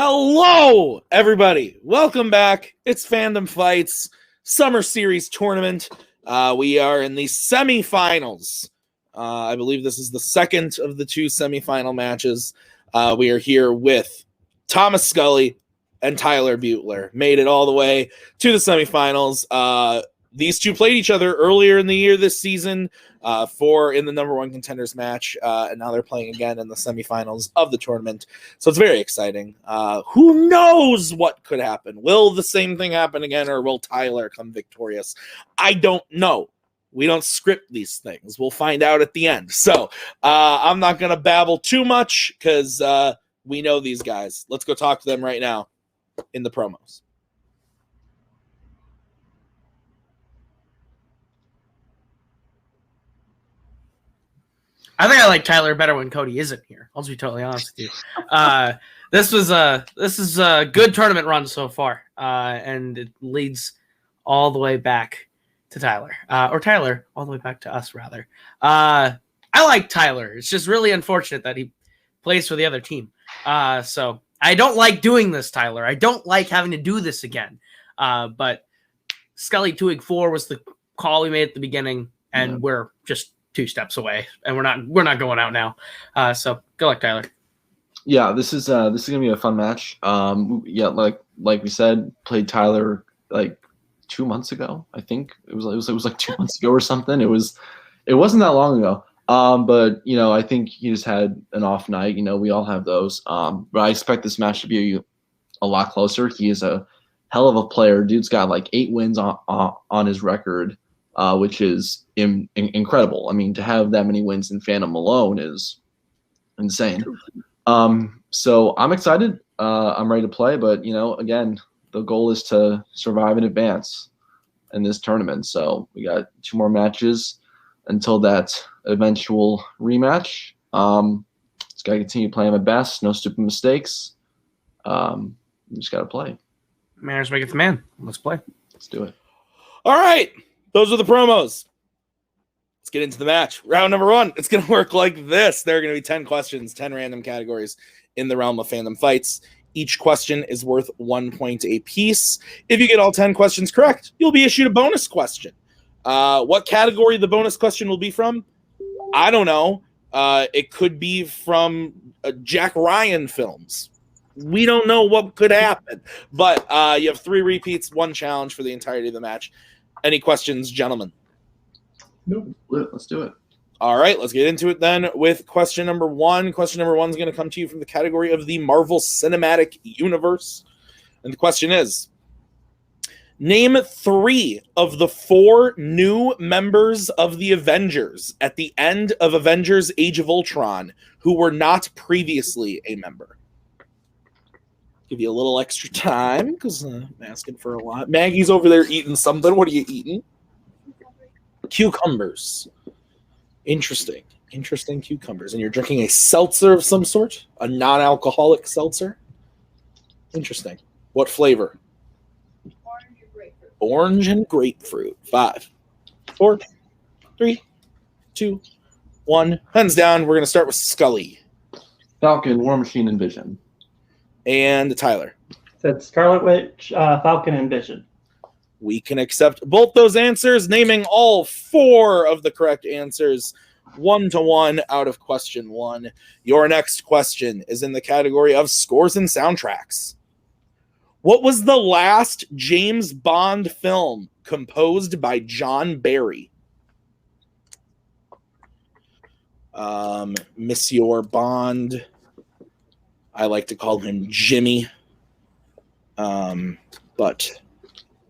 Hello, everybody. Welcome back. It's Fandom Fights Summer Series Tournament. We are in the semifinals. I believe this is the second of the two semifinal matches. We are here with Thomas Scully and Tyler Beutler. Made it all the way to the semifinals. These two played each other earlier in the year this season in the number one contenders match, and now they're playing again in the semifinals of the tournament. So it's very exciting. Who knows what could happen? Will the same thing happen again, or will Tyler come victorious? I don't know. We don't script these things. We'll find out at the end. So I'm not going to babble too much because we know these guys. Let's go talk to them right now in the promos. I think I like Tyler better when Cody isn't here. I'll just be totally honest with you. This is a good tournament run so far, and it leads all the way back to Tyler, or Tyler all the way back to us rather. I like Tyler. It's just really unfortunate that he plays for the other team. So I don't like doing this, Tyler. I don't like having to do this again. But Scully TWOHIG4 was the call we made at the beginning, and we're just 2 steps away, and we're not going out now. So good luck, Tyler. Yeah, this is gonna be a fun match. Like we said, played Tyler like 2 months ago. I think it was like 2 months ago or something. It wasn't that long ago. But I think he just had an off night. We all have those. But I expect this match to be a lot closer. He is a hell of a player. Dude's got like 8 wins on his record. Which is incredible. I mean, to have that many wins in Fandom alone is insane. So I'm excited. I'm ready to play. But, again, the goal is to survive and advance in this tournament. So we got 2 more matches until that eventual rematch. Just got to continue playing my best. No stupid mistakes. Just got to play. Manners make it the man. Let's play. Let's do it. All right. Those are the promos. Let's get into the match. Round number 1. It's going to work like this. There are going to be 10 questions, 10 random categories in the realm of Fandom Fights. Each question is worth 1 point apiece. If you get all 10 questions correct, you'll be issued a bonus question. What category the bonus question will be from? I don't know. It could be from Jack Ryan films. We don't know what could happen. But you have 3 repeats, 1 challenge for the entirety of the match. Any questions, gentlemen? No. Let's do it. All right, let's get into it then with question number 1. Question number 1 is going to come to you from the category of the Marvel Cinematic Universe. And the question is, name 3 of the 4 new members of the Avengers at the end of Avengers Age of Ultron who were not previously a member. Give you a little extra time because I'm asking for a lot. Maggie's over there eating something. What are you eating? Cucumbers. Interesting cucumbers. And you're drinking a seltzer of some sort? A non-alcoholic seltzer? Interesting. What flavor? Orange and grapefruit. Orange and grapefruit. 5, 4, 3, 2, 1. Hands down. We're going to start with Scully. Falcon, War Machine, and Vision. And Tyler. Said Scarlet Witch, Falcon, and Vision. We can accept both those answers, naming all 4 of the correct answers, 1-1 out of question 1. Your next question is in the category of scores and soundtracks. What was the last James Bond film composed by John Barry? Monsieur Bond. I like to call him Jimmy. But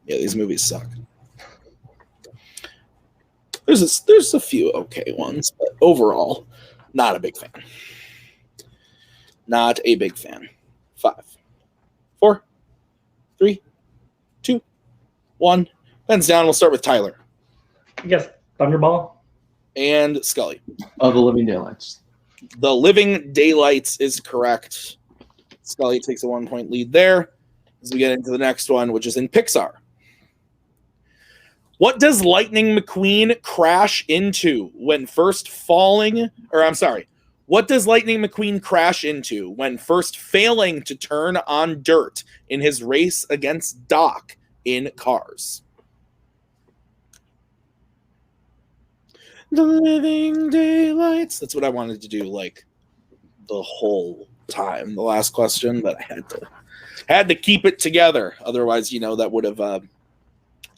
yeah, these movies suck. There's a few okay ones, but overall, not a big fan. Not a big fan. 5, 4, 3, 2, 1. Hands down. We'll start with Tyler. I guess Thunderball. And Scully. The Living Daylights. The Living Daylights is correct. Scully takes a 1-point lead there as we get into the next one, which is in Pixar. What does Lightning McQueen crash into when first falling? Or I'm sorry. What does Lightning McQueen crash into when first failing to turn on dirt in his race against Doc in Cars? The living daylights. That's what I wanted to do like the whole time. The last question, but I had to keep it together. Otherwise, that would have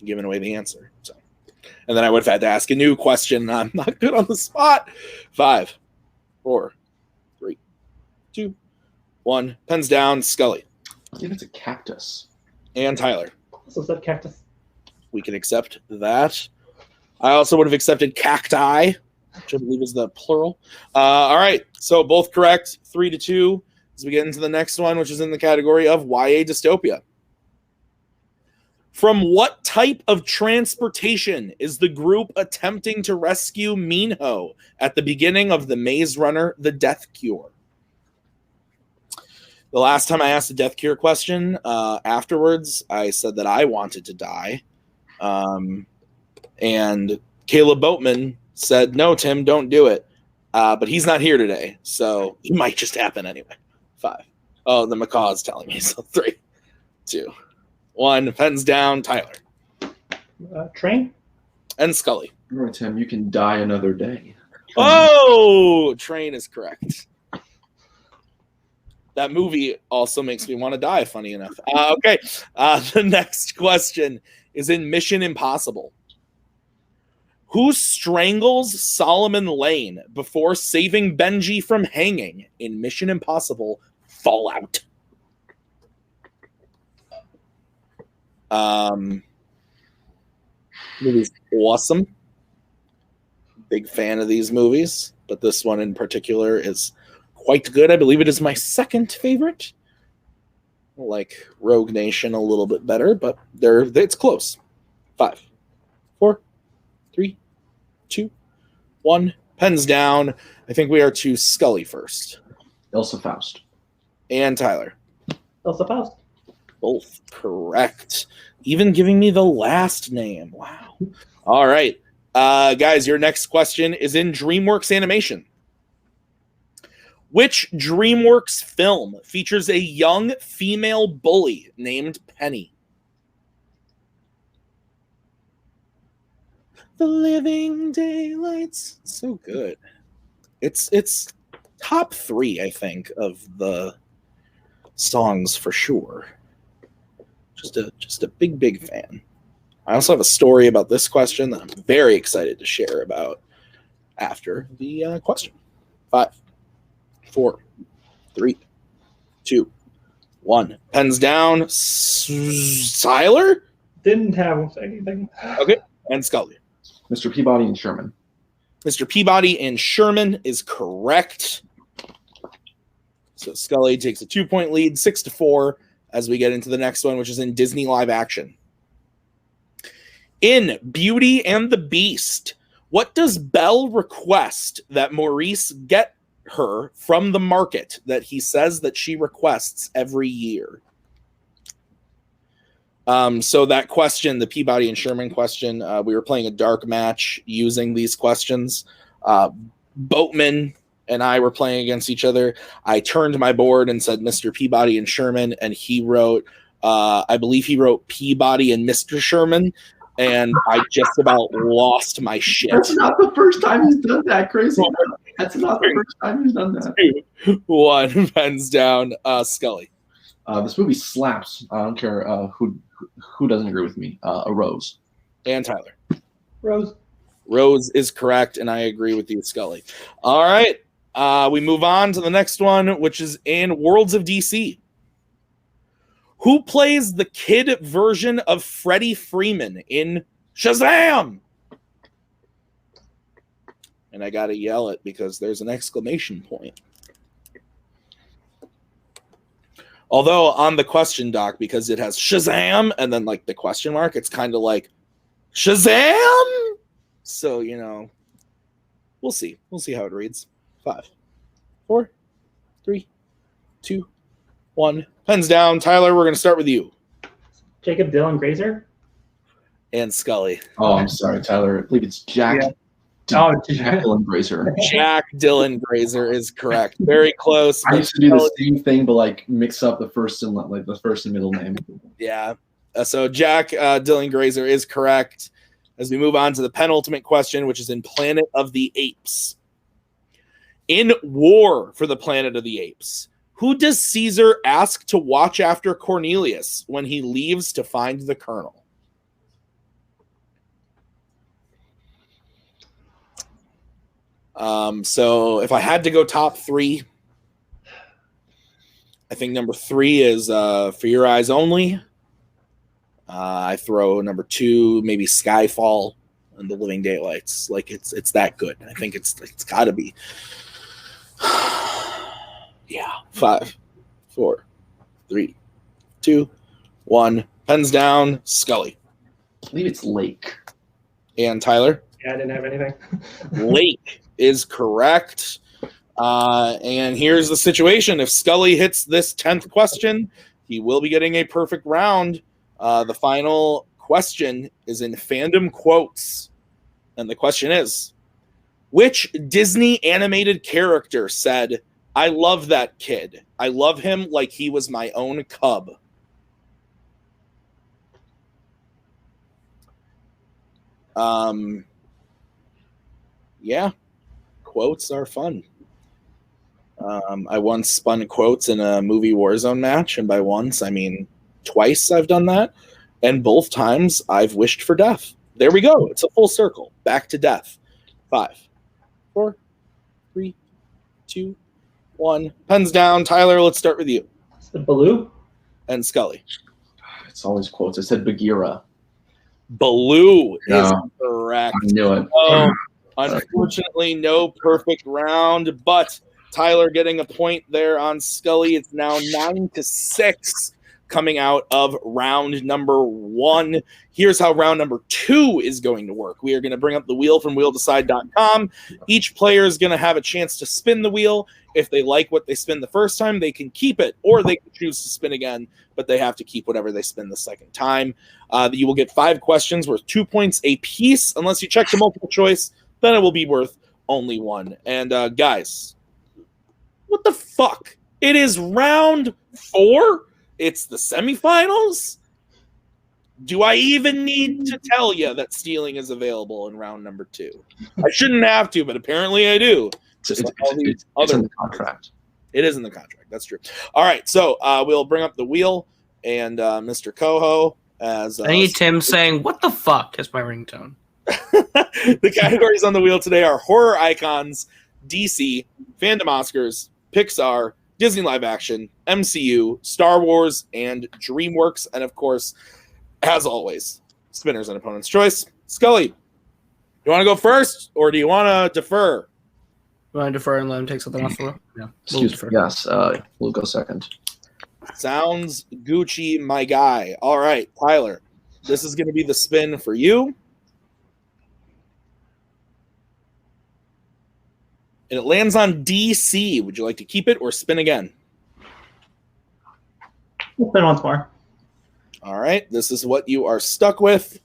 given away the answer. So, and then I would have had to ask a new question. I'm not good on the spot. 5, 4, 3, 2, 1. Pens down. Scully. I think it's a cactus. And Tyler. Also said cactus. We can accept that. I also would have accepted cacti, which I believe is the plural. All right. So both correct. 3-2 as we get into the next one, which is in the category of YA dystopia. From what type of transportation is the group attempting to rescue Minho at the beginning of The Maze Runner, The Death Cure? The last time I asked a Death Cure question, afterwards, I said that I wanted to die. And Kaleb Boatman said, no, Tim, don't do it. But he's not here today, so it might just happen anyway. 5. Oh, the macaw is telling me. So 3, 2, 1. Pens down. Tyler. Train? And Scully. All right, Tim, you can die another day. Oh, Train is correct. That movie also makes me want to die, funny enough. Okay. The next question is in Mission Impossible. Who strangles Solomon Lane before saving Benji from hanging in Mission Impossible Fallout? Movie's awesome. Big fan of these movies, but this one in particular is quite good. I believe it is my second favorite. I like Rogue Nation a little bit better, but it's close. 5, 4, 3, 2, 1. Pens down. I think we are to Scully first. Elsa Faust. And Tyler. Elsa Faust. Both correct. Even giving me the last name. Wow. All right. Guys, your next question is in DreamWorks Animation. Which DreamWorks film features a young female bully named Penny? The Living Daylights. So good. It's top 3, I think, of the songs for sure. Just a big fan. I also have a story about this question that I'm very excited to share about after the question. 5, 4, 3, 2, 1. Pens down. Tyler? Didn't have anything. Okay. And Scully. Mr. Peabody and Sherman. Mr. Peabody and Sherman is correct. So Scully takes a 2-point lead, 6-4, as we get into the next one, which is in Disney live action. In Beauty and the Beast, what does Belle request that Maurice get her from the market that he says that she requests every year? So that question, the Peabody and Sherman question, we were playing a dark match using these questions. Boatman and I were playing against each other. I turned my board and said Mr. Peabody and Sherman, and he wrote, I believe he wrote Peabody and Mr. Sherman, and I just about lost my shit. That's not the first time he's done that, crazy. That's not the first time he's done that. 2, 1, pens down. Scully. This movie slaps. I don't care who doesn't agree with me. A Rose. And Tyler. Rose. Rose is correct, and I agree with you, Scully. All right. We move on to the next one, which is in Worlds of DC. Who plays the kid version of Freddy Freeman in Shazam? And I got to yell it because there's an exclamation point. Although on the question doc, because it has Shazam and then like the question mark, it's kind of like Shazam. So, we'll see. We'll see how it reads. 5, 4, 3, 2, 1. Pens down. Tyler, we're going to start with you. Jacob Dylan Grazer. And Scully. Oh, I'm sorry, Tyler. I believe it's Jack Oh, Jack Dylan Grazer. Jack Dylan Grazer is correct. Very close. I used to do the same thing, but like mix up the first and middle name. Yeah. So Jack Dylan Grazer is correct. As we move on to the penultimate question, which is in Planet of the Apes. In War for the Planet of the Apes, who does Caesar ask to watch after Cornelius when he leaves to find the Colonel? So if I had to go top three, I think number 3 is For Your Eyes Only. I throw number 2, maybe Skyfall and The Living Daylights. Like it's that good. I think it's got to be. Yeah. 5, 4, 3, 2, 1. Pens down. Scully. I believe it's Lake. And Tyler. Yeah, I didn't have anything. Lake is correct. And here's the situation. If Scully hits this 10th question, he will be getting a perfect round. The final question is in Fandom quotes. And the question is, which Disney animated character said, "I love that kid. I love him like he was my own cub"? Yeah. Quotes are fun. I once spun quotes in a movie Warzone match, and by once I mean twice I've done that, and both times I've wished for death. There we go. It's a full circle. Back to death. 5, 4, 3, 2, 1. Pens down. Tyler, let's start with you. It's the Baloo. And Scully. It's always quotes. I said Bagheera. Baloo is No. correct. I knew it. Oh, unfortunately, no perfect round, but Tyler getting a point there on Scully. It's now 9-6 coming out of round number 1. Here's how round number 2 is going to work. We are going to bring up the wheel from wheeldecide.com. Each player is going to have a chance to spin the wheel. If they like what they spin the first time, they can keep it, or they can choose to spin again, but they have to keep whatever they spin the second time. You will get 5 questions worth 2 points apiece. Unless you check the multiple choice, then it will be worth only 1. And guys, what the fuck? It is round 4? It's the semifinals? Do I even need to tell you that stealing is available in round number 2? I shouldn't have to, but apparently I do. It's in the contract. It is in the contract. That's true. All right, so we'll bring up the wheel, and Mr. Koho as I need Tim saying, "What the fuck?" is my ringtone. The categories on the wheel today are horror icons, DC, Fandom Oscars, Pixar, Disney live action, MCU, Star Wars, and DreamWorks, and of course, as always, spinners and opponent's choice. Scully, you want to go first, or do you want to defer? You want to defer and let him take something off the wheel? Yeah. Excuse me. Yes, we'll go second. Sounds Gucci, my guy. All right, Tyler, this is going to be the spin for you. And it lands on DC. Would you like to keep it or spin again? We'll spin once more. All right, this is what you are stuck with.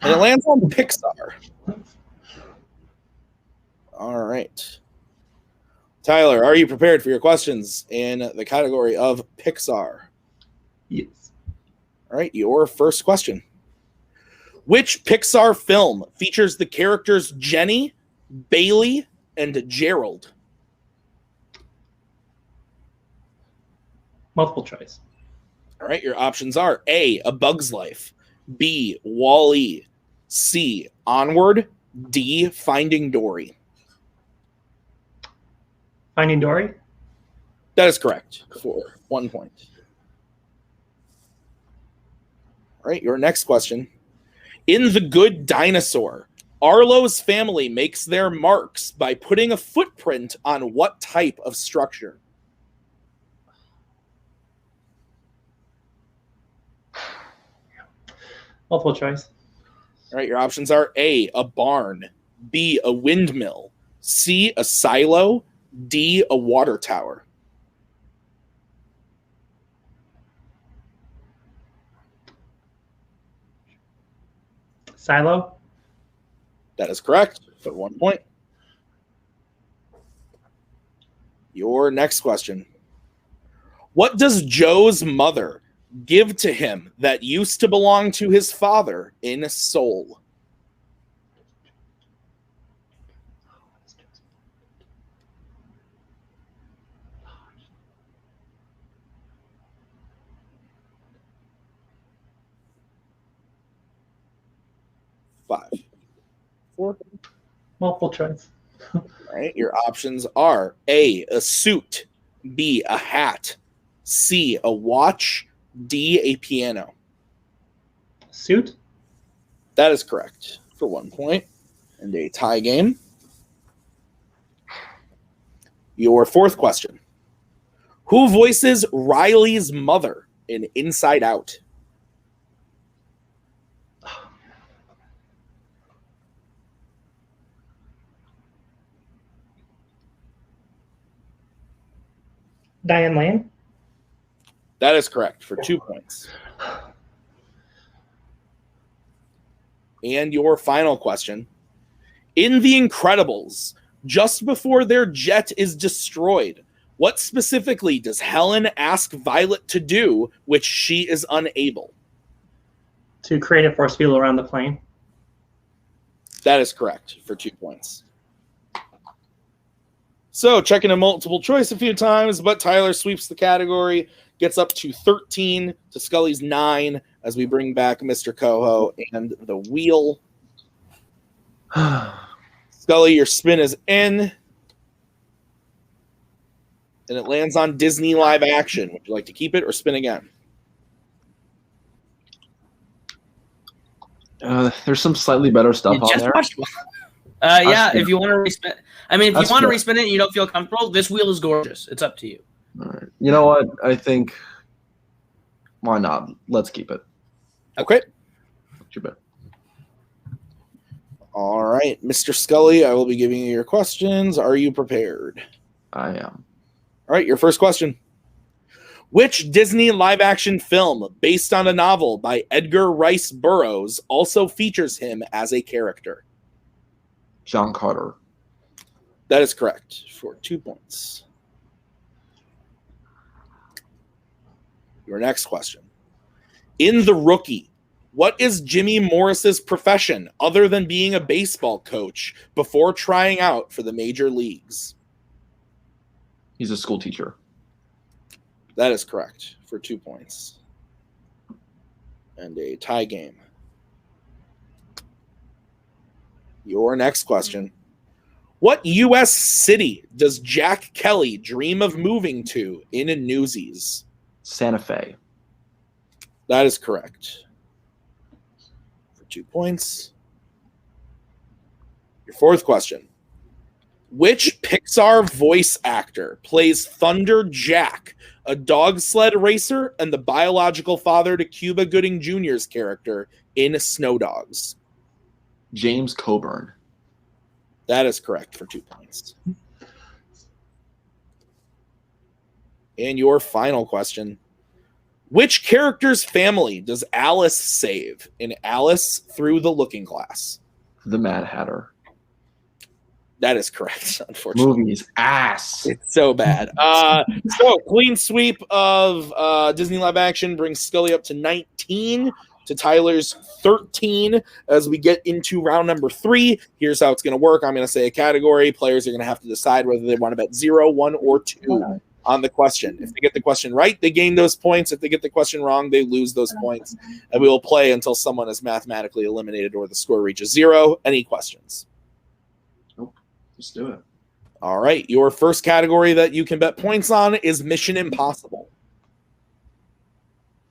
And it lands on Pixar. All right. Tyler, are you prepared for your questions in the category of Pixar? Yes. All right, your first question. Which Pixar film features the characters Jenny, Bailey, and Gerald? Multiple choice. All right, your options are A, A Bug's Life, B, Wall-E, C, Onward, D, Finding Dory. Finding Dory. That is correct for 1 point. All right, your next question. In The Good Dinosaur, Arlo's family makes their marks by putting a footprint on what type of structure? Multiple choice. All right, your options are A, a barn, B, a windmill, C, a silo, D, a water tower. Silo. That is correct for 1 point. Your next question. What does Joe's mother give to him that used to belong to his father in soul? Five, four. Multiple choice. All right, your options are A, a suit, B, a hat, C, a watch, D, a piano. Suit. That is correct for 1 point and a tie game. Your fourth question. Who voices Riley's mother in Inside Out? Diane Lane. That is correct for 2 points. And your final question. In The Incredibles, just before their jet is destroyed, what specifically does Helen ask Violet to do, which she is unable? To create a force field around the plane. That is correct for 2 points. So checking a multiple choice a few times, but Tyler sweeps the category, gets up to 13 to Scully's 9 as we bring back Mr. Koho and the wheel. Scully, your spin is in. And it lands on Disney live action. Would you like to keep it or spin again? There's some slightly better stuff You on just there. watched one. Yeah, if you want to respin. I mean, if That's you want to fair. respin it and you don't feel comfortable, this wheel is gorgeous. It's up to you. All right. You know what? I think why not? Let's keep it. Okay. Keep it. All right, Mr. Scully, I will be giving you your questions. Are you prepared? I am. All right, your first question. Which Disney live-action film based on a novel by Edgar Rice Burroughs also features him as a character? John Carter. That is correct for 2 points. Your next question. In The Rookie, what is Jimmy Morris's profession other than being a baseball coach before trying out for the major leagues? He's a school teacher. That is correct for 2 points. And a tie game. Your next question. What U.S. city does Jack Kelly dream of moving to in Newsies? Santa Fe. That is correct. For 2 points. Your fourth question. Which Pixar voice actor plays Thunder Jack, a dog sled racer and the biological father to Cuba Gooding Jr.'s character in Snow Dogs? James Coburn. That is correct for 2 points. And your final question. Which character's family does Alice save in Alice Through the Looking Glass? The Mad Hatter. That is correct, unfortunately. Movies ass. It's so bad. So clean sweep of Disney live action brings Scully up to 19 to Tyler's 13 as we get into round number 3. Here's how it's going to work. I'm going to say a category. Players are going to have to decide whether they want to bet 0, 1, or 2 on the question. If they get the question right, they gain those points. If they get the question wrong, they lose those points. And we will play until someone is mathematically eliminated or the score reaches 0. Any questions? Let's do it. All right. Your first category that you can bet points on is Mission Impossible.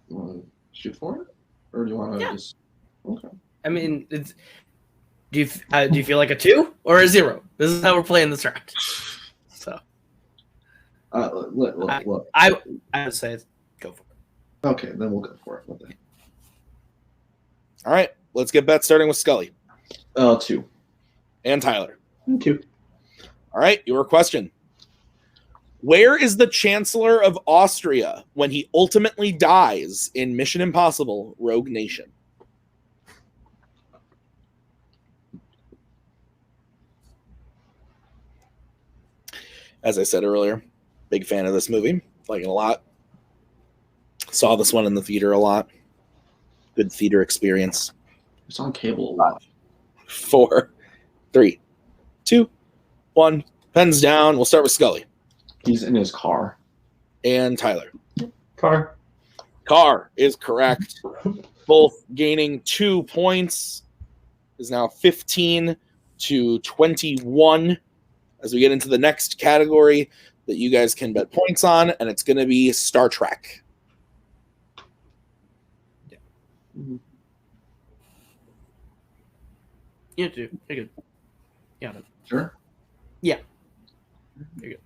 You want to shoot for it? Or do you want to just... Okay. I mean, do you feel like a 2 or a 0? This is how we're playing this round. So Look. I would say go for it. Okay, then we'll go for it. What the heck? All right. Let's get bets starting with Scully 2. and Tyler. 2. All right. Your question. Where is the Chancellor of Austria when he ultimately dies in Mission Impossible Rogue Nation? As I said earlier, big fan of this movie. Like it a lot. Saw this one in the theater a lot. Good theater experience. It's on cable a lot. 4, 3, 2, 1. Pens down. We'll start with Scully. He's in his car. And Tyler. Car. Car is correct. Both gaining 2 points. Is now 15 to 21 as we get into the next category that you guys can bet points on, and it's going to be Star Trek. Yeah. You too. You're good. Yeah. Sure. Yeah. You're good.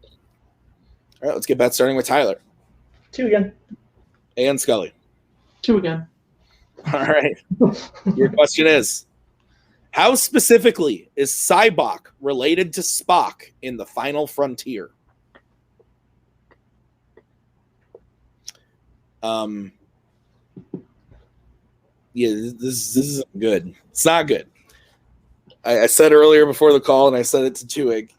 All right, let's get bets starting with Tyler 2 again. and Scully. 2 again. All right. Your question is, how specifically is Cybok related to Spock in The Final Frontier? Yeah, this isn't good. It's not good. I said earlier before the call, and I said it to TWOHIG,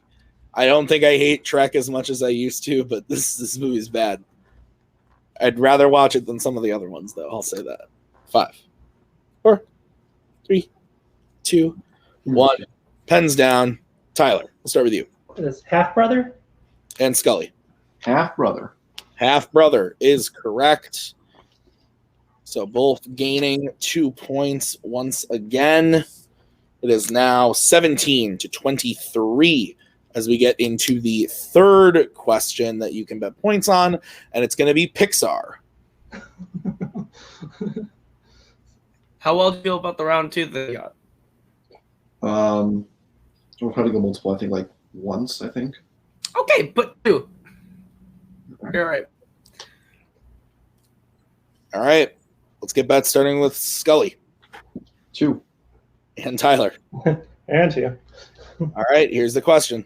I don't think I hate Trek as much as I used to, but this movie's bad. I'd rather watch it than some of the other ones, though. I'll say that. 5, 4, 3, 2, 1. Pens down. Tyler, we'll start with you. Is half brother? And Scully. Half brother. Half brother is correct. So both gaining 2 points once again. It is now 17 to 23 as we get into the third question that you can bet points on, and it's going to be Pixar. How well do you feel about the round 2 that you got? We'll probably go multiple. I think like once. I think. Okay, but 2. You're right. All right. Let's get bets starting with Scully 2. and Tyler. And 2. All right, here's the question.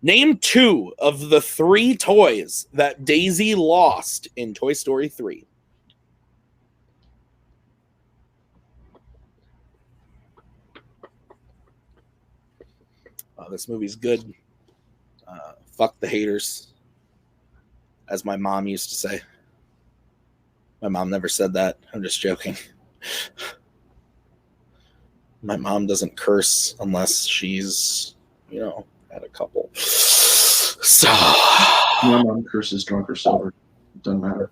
Name 2 of the 3 toys that Daisy lost in Toy Story 3. Oh, this movie's good. Fuck the haters, as my mom used to say. My mom never said that. I'm just joking. My mom doesn't curse unless she's, had a couple. So, My mom curses drunk or sober. Doesn't matter.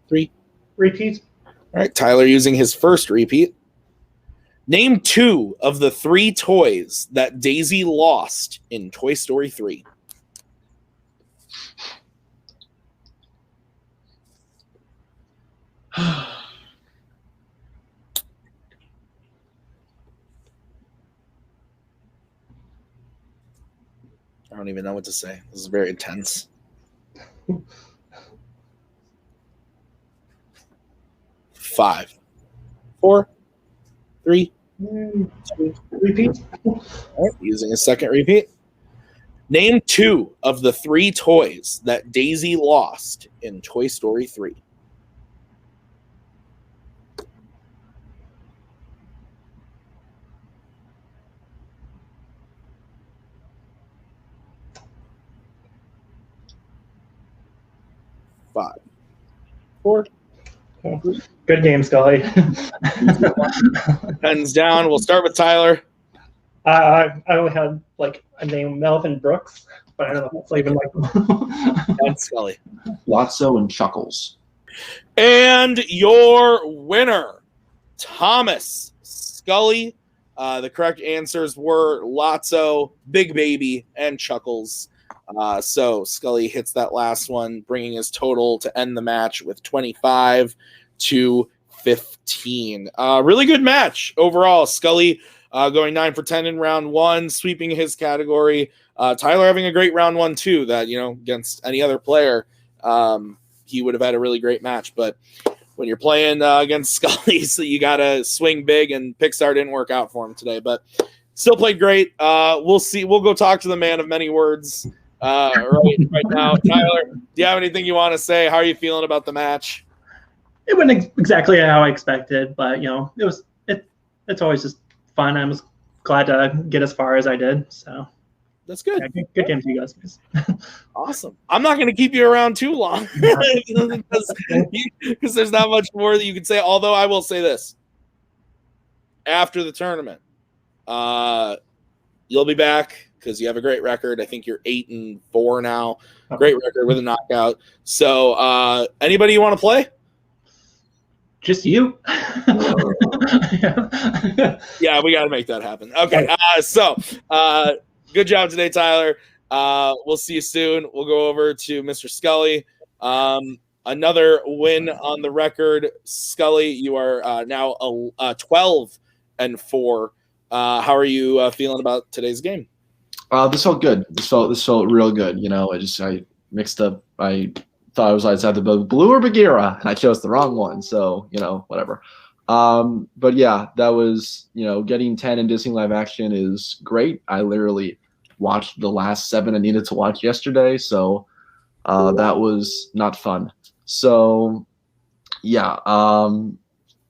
3. Repeat. All right, Tyler using his first repeat. Name 2 of the 3 toys that Daisy lost in Toy Story 3. I don't even know what to say. This is very intense. 5, 4, 3, 2. Repeat. All right, using a second repeat. Name 2 of the 3 toys that Daisy lost in Toy Story 3. Five, 4. Good game, Scully. Pens down. We'll start with Tyler. I only had like a name, Melvin Brooks, but I don't know if it's even like. And Scully. Lotso and Chuckles. And your winner, Thomas Scully. The correct answers were Lotso, Big Baby, and Chuckles. So Scully hits that last one, bringing his total to end the match with 25 to 15. Really good match overall. Scully going 9 for 10 in round 1, sweeping his category. Tyler having a great round 1 too. That against any other player, he would have had a really great match. But when you're playing against Scully, so you gotta swing big, and Pixar didn't work out for him today. But still played great. We'll see. We'll go talk to the man of many words. Right now, Tyler, do you have anything you want to say? How are you feeling about the match? It went exactly how I expected, but it's always just fun. I was glad to get as far as I did. So That's good. Yeah, good game to you guys. Awesome. I'm not going to keep you around too long because there's not much more that you can say. Although I will say this: after the tournament, you'll be back because you have a great record. I think you're 8-4 now. Great record with a knockout. So, anybody you want to play? Just you. Yeah, we got to make that happen. Okay. Good job today, Tyler. We'll see you soon. We'll go over to Mr. Scully. Another win on the record. Scully, you are now 12-4. How are you feeling about today's game? This felt good. This felt real good. You know, I mixed up. I thought I was either Blue or Bagheera, and I chose the wrong one. So, you know, whatever. But yeah, that was, you know, getting 10 in Disney live action is great. I literally watched the last 7 I needed to watch yesterday. So that was not fun. So yeah,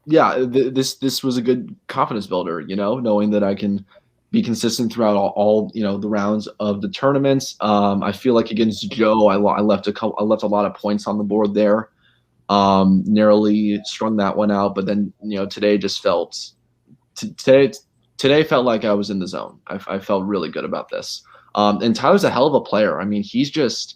this was a good confidence builder, you know, knowing that I can be consistent throughout all you know, the rounds of the tournaments. I feel like against Joe, I left a lot of points on the board there. Narrowly strung that one out, but then, you know, today just felt today felt like I was in the zone. I felt really good about this. And Tyler's a hell of a player. I mean, he's just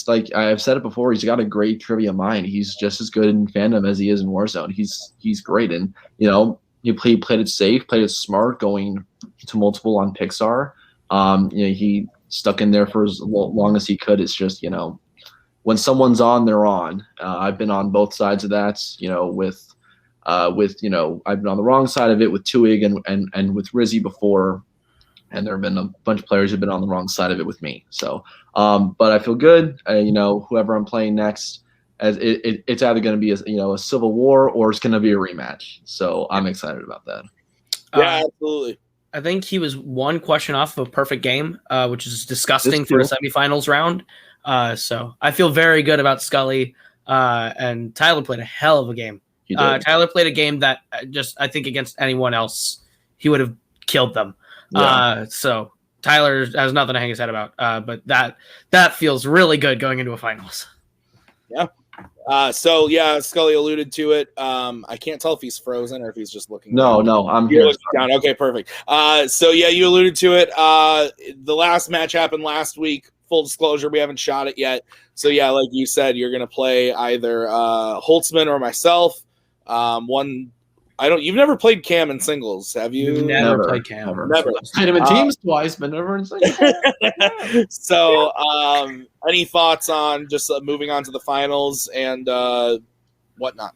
like I've said it before. He's got a great trivia mind. He's just as good in Fandom as he is in Warzone. He's great, and you know, he played it safe, played it smart, going to multiple on Pixar. You know, he stuck in there for as long as he could. It's just, you know, when someone's on, they're on. I've been on both sides of that. You know, with you know, I've been on the wrong side of it with TWOHIG and with Rizzy before. And there have been a bunch of players who've been on the wrong side of it with me. So, but I feel good. You know, whoever I'm playing next, as it's either going to be a civil war or it's going to be a rematch. So I'm excited about that. Yeah, absolutely. I think he was one question off of a perfect game, which is disgusting for a semifinals round. So I feel very good about Scully. And Tyler played a hell of a game. Tyler played a game that I think against anyone else, he would have killed them. Yeah. So Tyler has nothing to hang his head about. But that feels really good going into a finals. Yeah. So yeah, Scully alluded to it. I can't tell if he's frozen or if he's just looking. No, I'm here. Down. Okay, perfect. So yeah, you alluded to it. The last match happened last week. Full disclosure, we haven't shot it yet. So yeah, like you said, you're gonna play either Holtzman or myself. You've never played Cam in singles, have you? Never played Cam. Never. Played him in teams twice, but never in singles. So, any thoughts on just moving on to the finals and whatnot?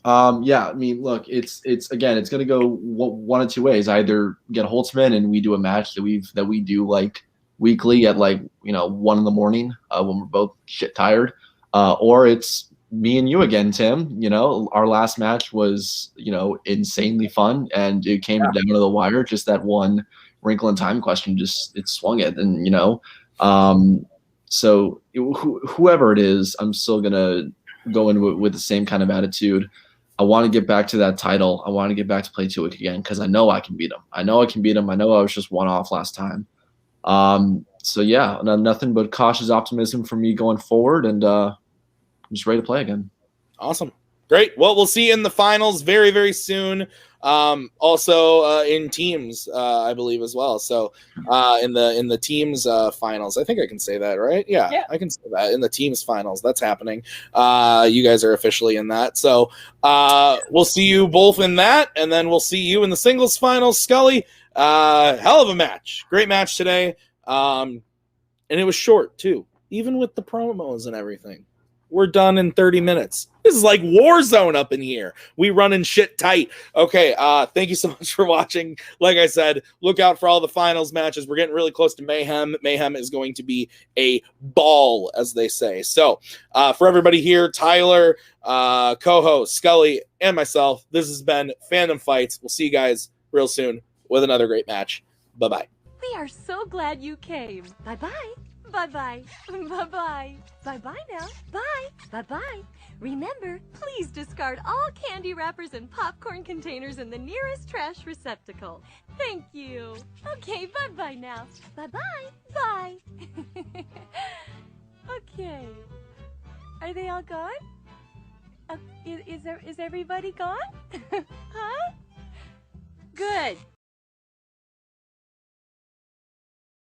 Yeah, I mean, look, it's going to go one of two ways. Either get Holtzman and we do a match that we do like weekly at 1 a.m. when we're both shit tired, or it's me and you again, Tim. You know, our last match was, insanely fun, and it came down to the wire. Just that one wrinkle in time question, it swung it, and so whoever it is, I'm still gonna go in with the same kind of attitude. I want to get back to that title. I want to get back to play TWOHIG again because I know I can beat him. I know I was just one off last time. So yeah, nothing but cautious optimism for me going forward, and I'm just ready to play again. Awesome. Great. Well, we'll see you in the finals very, very soon. Also in teams, I believe as well. So in the teams finals, I think I can say that, right? Yeah, I can say that in the teams finals. That's happening. You guys are officially in that. So we'll see you both in that, and then we'll see you in the singles finals. Scully, hell of a match. Great match today. And it was short too, even with the promos and everything. We're done in 30 minutes. This is like Warzone up in here. We running shit tight. Okay, thank you so much for watching. Like I said, look out for all the finals matches. We're getting really close to Mayhem. Mayhem is going to be a ball, as they say. So for everybody here, Tyler, Koho, Scully, and myself, this has been Fandom Fights. We'll see you guys real soon with another great match. Bye-bye. We are so glad you came. Bye-bye. Bye-bye. Bye-bye. Bye-bye now. Bye. Bye-bye. Remember, please discard all candy wrappers and popcorn containers in the nearest trash receptacle. Thank you. Okay, bye-bye now. Bye-bye. Bye. Okay. Are they all gone? Is everybody gone? Huh?